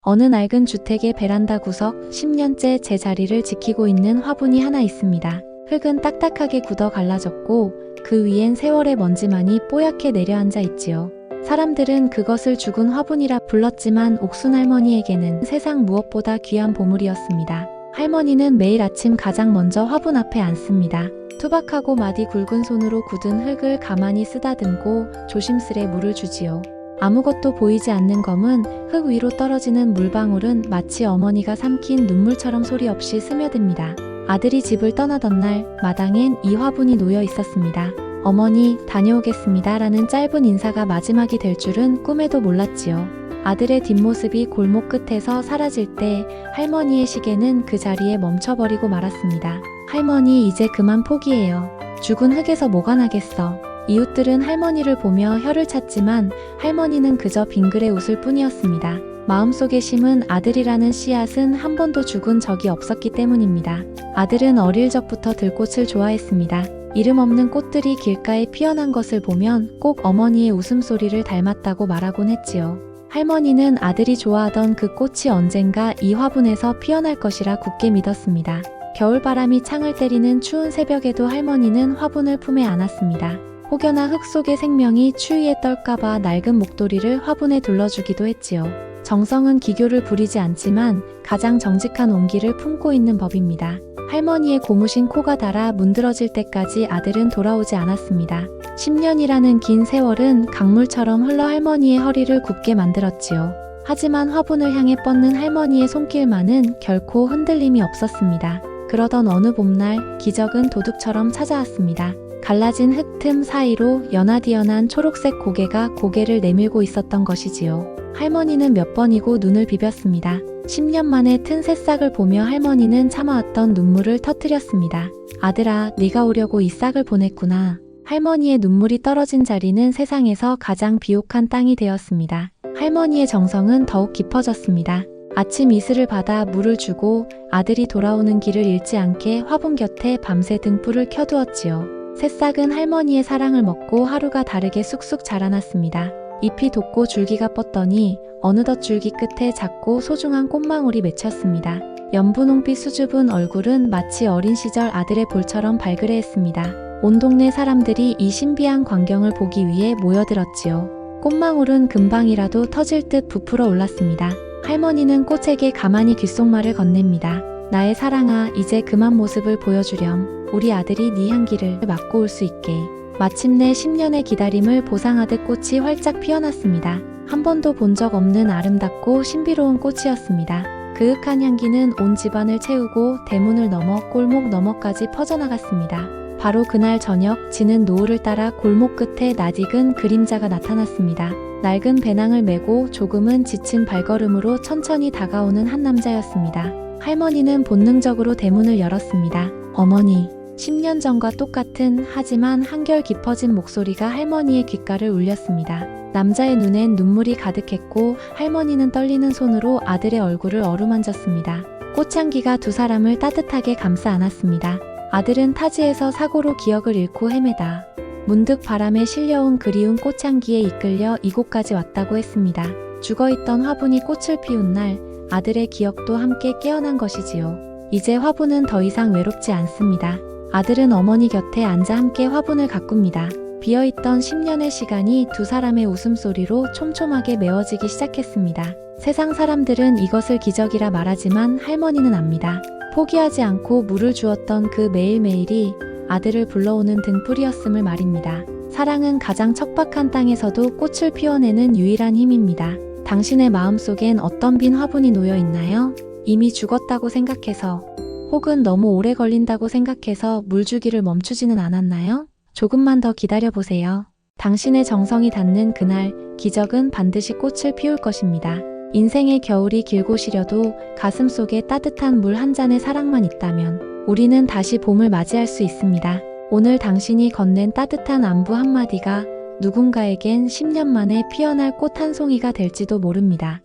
어느 낡은 주택의 베란다 구석 10년째 제 자리를 지키고 있는 화분이 하나 있습니다. 흙은 딱딱하게 굳어 갈라졌고 그 위엔 세월의 먼지만이 뽀얗게 내려앉아 있지요. 사람들은 그것을 죽은 화분이라 불렀지만 옥순 할머니에게는 세상 무엇보다 귀한 보물이었습니다. 할머니는 매일 아침 가장 먼저 화분 앞에 앉습니다. 투박하고 마디 굵은 손으로 굳은 흙을 가만히 쓰다듬고 조심스레 물을 주지요. 아무것도 보이지 않는 검은 흙 위로 떨어지는 물방울은 마치 어머니가 삼킨 눈물처럼 소리 없이 스며듭니다. 아들이 집을 떠나던 날 마당엔 이 화분이 놓여 있었습니다. 어머니, 다녀오겠습니다 라는 짧은 인사가 마지막이 될 줄은 꿈에도 몰랐지요. 아들의 뒷모습이 골목 끝에서 사라질 때 할머니의 시계는 그 자리에 멈춰버리고 말았습니다. 할머니, 이제 그만 포기해요. 죽은 흙에서 뭐가 나겠어. 이웃들은 할머니를 보며 혀를 찼지만 할머니는 그저 빙그레 웃을 뿐이었습니다. 마음속에 심은 아들이라는 씨앗은 한 번도 죽은 적이 없었기 때문입니다. 아들은 어릴 적부터 들꽃을 좋아했습니다. 이름 없는 꽃들이 길가에 피어난 것을 보면 꼭 어머니의 웃음소리를 닮았다고 말하곤 했지요. 할머니는 아들이 좋아하던 그 꽃이 언젠가 이 화분에서 피어날 것이라 굳게 믿었습니다. 겨울바람이 창을 때리는 추운 새벽에도 할머니는 화분을 품에 안았습니다. 혹여나 흙 속의 생명이 추위에 떨까봐 낡은 목도리를 화분에 둘러주기도 했지요. 정성은 기교를 부리지 않지만 가장 정직한 온기를 품고 있는 법입니다. 할머니의 고무신 코가 닳아 문드러질 때까지 아들은 돌아오지 않았습니다. 10년이라는 긴 세월은 강물처럼 흘러 할머니의 허리를 굽게 만들었지요. 하지만 화분을 향해 뻗는 할머니의 손길만은 결코 흔들림이 없었습니다. 그러던 어느 봄날 기적은 도둑처럼 찾아왔습니다. 갈라진 흙틈 사이로 연하디연한 초록색 고개가 고개를 내밀고 있었던 것이지요. 할머니는 몇 번이고 눈을 비볐습니다. 10년 만에 튼 새싹을 보며 할머니는 참아왔던 눈물을 터뜨렸습니다. 아들아, 네가 오려고 이 싹을 보냈구나. 할머니의 눈물이 떨어진 자리는 세상에서 가장 비옥한 땅이 되었습니다. 할머니의 정성은 더욱 깊어졌습니다. 아침 이슬을 받아 물을 주고 아들이 돌아오는 길을 잃지 않게 화분 곁에 밤새 등불을 켜두었지요. 새싹은 할머니의 사랑을 먹고 하루가 다르게 쑥쑥 자라났습니다. 잎이 돋고 줄기가 뻗더니 어느덧 줄기 끝에 작고 소중한 꽃망울이 맺혔습니다. 연분홍빛 수줍은 얼굴은 마치 어린 시절 아들의 볼처럼 발그레했습니다. 온 동네 사람들이 이 신비한 광경을 보기 위해 모여들었지요. 꽃망울은 금방이라도 터질 듯 부풀어 올랐습니다. 할머니는 꽃에게 가만히 귓속말을 건넵니다. 나의 사랑아, 이제 그만 모습을 보여주렴. 우리 아들이 네 향기를 맡고 올 수 있게. 마침내 10년의 기다림을 보상하듯 꽃이 활짝 피어났습니다. 한 번도 본 적 없는 아름답고 신비로운 꽃이었습니다. 그윽한 향기는 온 집안을 채우고 대문을 넘어 골목 너머까지 퍼져나갔습니다. 바로 그날 저녁 지는 노을을 따라 골목 끝에 낯익은 그림자가 나타났습니다. 낡은 배낭을 메고 조금은 지친 발걸음으로 천천히 다가오는 한 남자였습니다. 할머니는 본능적으로 대문을 열었습니다. 어머니. 10년 전과 똑같은 하지만 한결 깊어진 목소리가 할머니의 귓가를 울렸습니다. 남자의 눈엔 눈물이 가득했고 할머니는 떨리는 손으로 아들의 얼굴을 어루만졌습니다. 꽃향기가 두 사람을 따뜻하게 감싸 안았습니다. 아들은 타지에서 사고로 기억을 잃고 헤매다 문득 바람에 실려온 그리운 꽃향기에 이끌려 이곳까지 왔다고 했습니다. 죽어있던 화분이 꽃을 피운 날 아들의 기억도 함께 깨어난 것이지요. 이제 화분은 더 이상 외롭지 않습니다. 아들은 어머니 곁에 앉아 함께 화분을 가꿉니다. 비어있던 10년의 시간이 두 사람의 웃음소리로 촘촘하게 메워지기 시작했습니다. 세상 사람들은 이것을 기적이라 말하지만 할머니는 압니다. 포기하지 않고 물을 주었던 그 매일매일이 아들을 불러오는 등불이었음을 말입니다. 사랑은 가장 척박한 땅에서도 꽃을 피워내는 유일한 힘입니다. 당신의 마음속엔 어떤 빈 화분이 놓여 있나요? 이미 죽었다고 생각해서 혹은 너무 오래 걸린다고 생각해서 물 주기를 멈추지는 않았나요? 조금만 더 기다려보세요. 당신의 정성이 닿는 그날 기적은 반드시 꽃을 피울 것입니다. 인생의 겨울이 길고 시려도 가슴 속에 따뜻한 물 한 잔의 사랑만 있다면 우리는 다시 봄을 맞이할 수 있습니다. 오늘 당신이 건넨 따뜻한 안부 한마디가 누군가에겐 10년 만에 피어날 꽃 한 송이가 될지도 모릅니다.